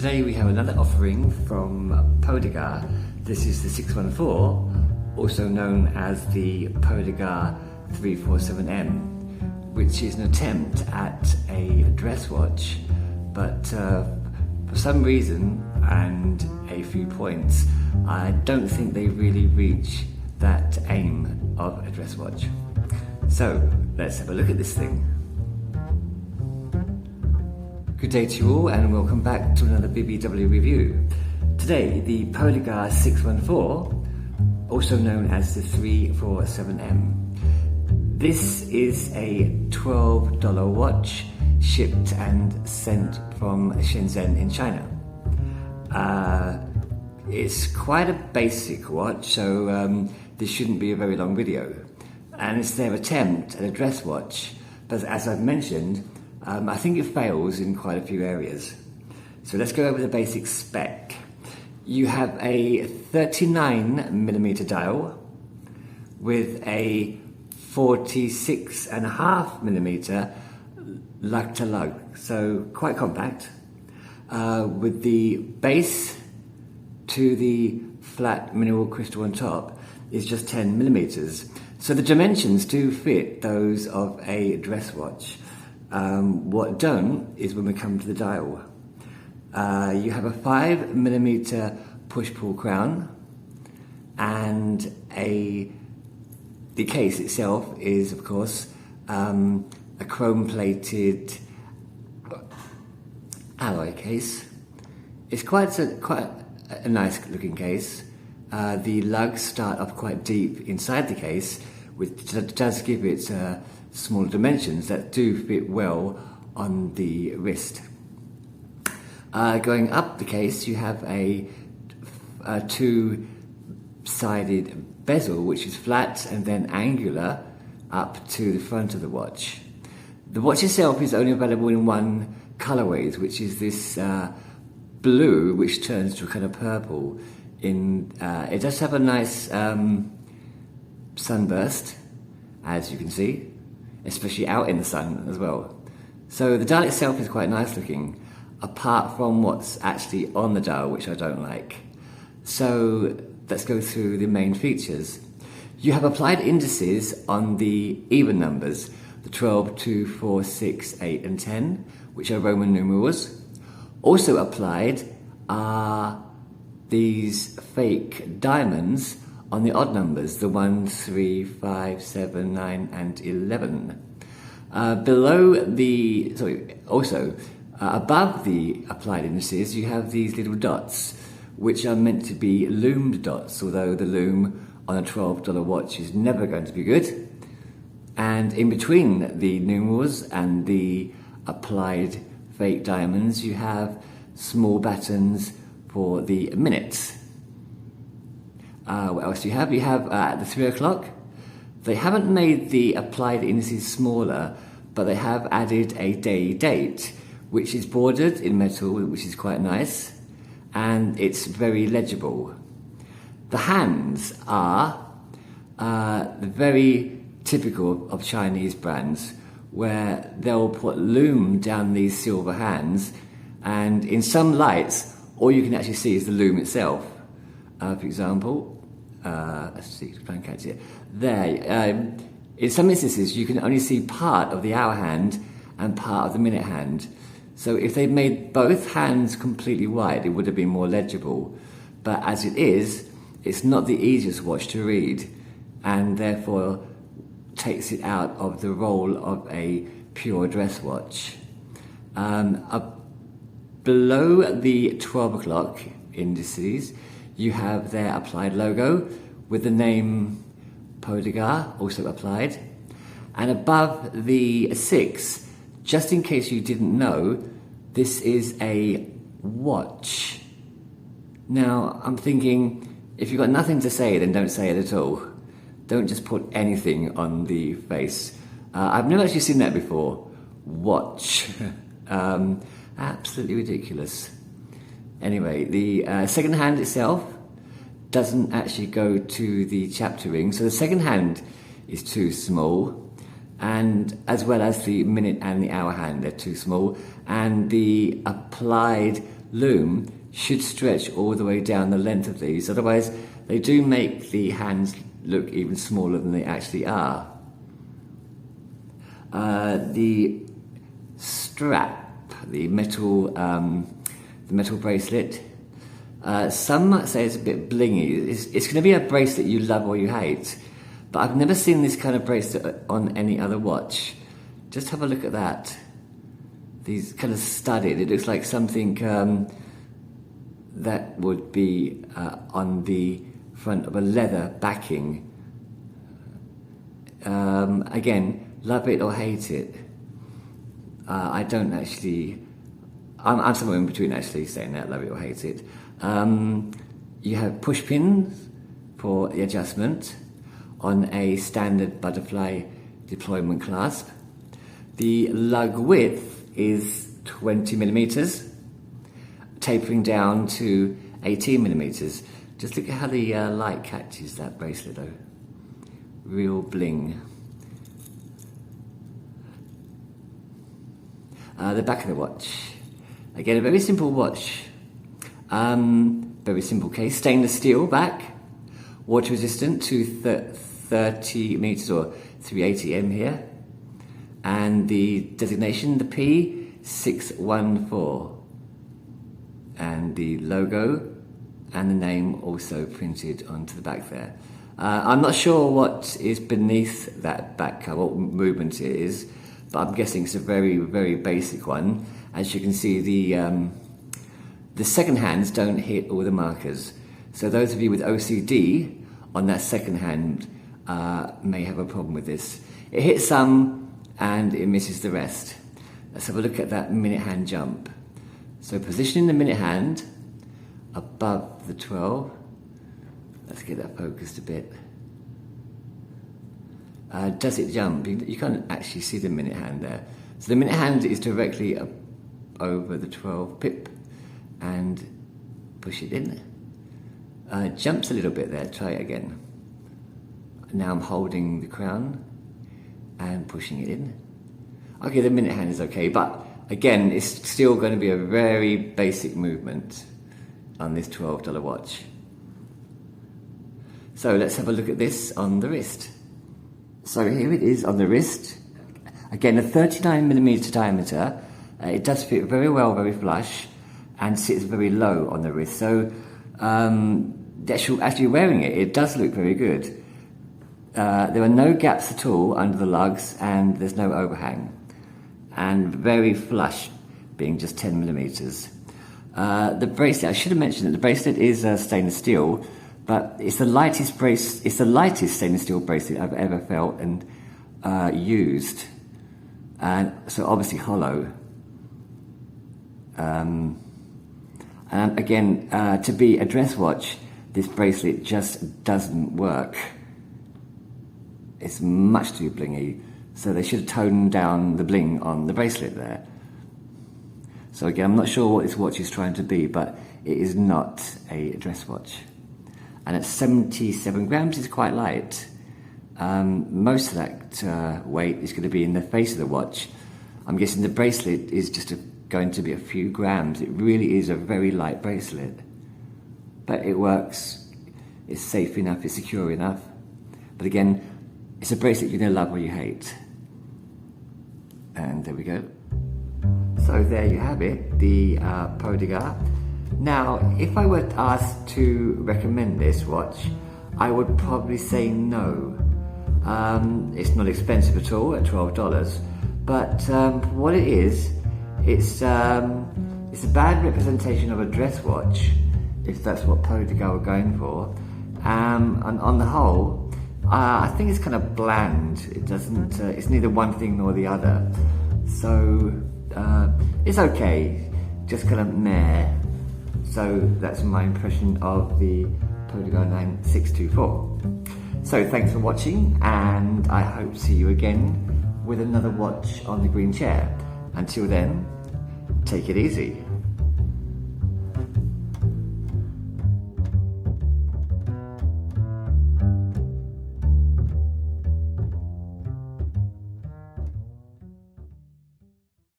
Today we have another offering from Poedagar. This is the 614, also known as the Poedagar 347M, which is an attempt at a dress watch, but for some reason and a few points, I don't think they really reach that aim of a dress watch. So let's have a look at this thing. Good day to you all and welcome back to another BBW review. Today the Poedagar 614, also known as the 347M. This is a $12 watch shipped and sent from Shenzhen in China. It's quite a basic watch, so this shouldn't be a very long video. And it's their attempt at a dress watch, but as I've mentioned, I think it fails in quite a few areas. So let's go over the basic spec. You have a 39mm dial with a 46.5mm lug to lug, so quite compact, with the base to the flat mineral crystal on top is just 10mm. So the dimensions do fit those of a dress watch. What don't is when we come to the dial. You have a 5mm push-pull crown, and the case itself is, of course, a chrome-plated alloy case. It's quite a nice-looking case. The lugs start up quite deep inside the case, which does give it small dimensions that do fit well on the wrist. Going up the case, you have a two-sided bezel, which is flat and then angular up to the front of the watch. The watch itself is only available in one colourway, which is this blue, which turns to a kind of purple. It does have a nice sunburst, as you can see, especially out in the sun as well. So the dial itself is quite nice looking, apart from what's actually on the dial, which I don't like. So let's go through the main features. You have applied indices on the even numbers, the 12, 2, 4, 6, 8 and 10, which are Roman numerals. Also applied are these fake diamonds on the odd numbers, the 1, 3, 5, 7, 9 and 11. Above the applied indices, you have these little dots, which are meant to be loomed dots, although the loom on a $12 watch is never going to be good. And in between the numerals and the applied fake diamonds, you have small buttons for the minutes. What else do you have? You have at the 3 o'clock. They haven't made the applied indices smaller, but they have added a day date, which is bordered in metal, which is quite nice, and it's very legible. The hands are very typical of Chinese brands, where they'll put loom down these silver hands, and in some lights, all you can actually see is the loom itself. For example, let's see, try and catch it. There, in some instances, you can only see part of the hour hand and part of the minute hand. So if they'd made both hands completely white, it would have been more legible. But as it is, it's not the easiest watch to read, and therefore takes it out of the role of a pure dress watch. Below the 12 o'clock indices, you have their applied logo with the name Poedagar also applied. And above the 6, just in case you didn't know, this is a watch. Now, I'm thinking, if you've got nothing to say, then don't say it at all. Don't just put anything on the face. I've never actually seen that before. Watch. Absolutely ridiculous. Anyway, the second hand itself doesn't actually go to the chapter ring, so the second hand is too small, and as well as the minute and the hour hand, they're too small, and the applied loom should stretch all the way down the length of these. Otherwise, they do make the hands look even smaller than they actually are. The strap, the metal bracelet, some might say it's a bit blingy. It's going to be a bracelet you love or you hate, but I've never seen this kind of bracelet on any other watch. Just have a look at that. These kind of studded. It looks like something that would be on the front of a leather backing. Again, love it or hate it. I don't actually. I'm somewhere in between actually saying that, love it or hate it. You have push pins for the adjustment on a standard butterfly deployment clasp. The lug width is 20 millimeters, tapering down to 18 millimeters. Just look at how the light catches that bracelet though. Real bling. The back of the watch. Again, a very simple watch. Very simple case. Stainless steel back. Water resistant to 30 meters or 380 M here. And the designation, the P614. And the logo and the name also printed onto the back there. I'm not sure what is beneath that back cover, what movement it is, but I'm guessing it's a very, very basic one. As you can see, the second hands don't hit all the markers. So those of you with OCD on that second hand may have a problem with this. It hits some and it misses the rest. Let's have a look at that minute hand jump. So positioning the minute hand above the 12. Let's get that focused a bit. Does it jump? You can't actually see the minute hand there. So the minute hand is directly up over the 12 pip and push it in. Jumps a little bit there, try it again. Now I'm holding the crown and pushing it in. Okay, the minute hand is okay, but again, it's still going to be a very basic movement on this $12 watch. So let's have a look at this on the wrist. So here it is on the wrist. Again, a 39 millimeter diameter. It does fit very well, very flush, and sits very low on the wrist. So actually wearing it, it does look very good. There are no gaps at all under the lugs, and there's no overhang. And very flush, being just 10 millimeters. The bracelet, I should have mentioned that the bracelet is stainless steel, but it's the lightest stainless steel bracelet I've ever felt and used, and so obviously hollow. And again, to be a dress watch, this bracelet just doesn't work. It's much too blingy, so they should have toned down the bling on the bracelet there. So again, I'm not sure what this watch is trying to be, but it is not a dress watch. And at 77 grams, it's quite light. Most of that weight is going to be in the face of the watch. I'm guessing the bracelet is just going to be a few grams. It really is a very light bracelet. But it works, it's safe enough, it's secure enough. But again, it's a bracelet you're going to love or you hate. And there we go. So there you have it, the Poedagar. Now, if I were asked to recommend this watch, I would probably say no. It's not expensive at all at $12, but what it is, it's a bad representation of a dress watch, if that's what Poedagar were going for. And on the whole, I think it's kind of bland. It doesn't. It's neither one thing nor the other. So it's okay, just kind of meh. So that's my impression of the Poedagar 9624. So thanks for watching, and I hope to see you again with another watch on the green chair. Until then, take it easy.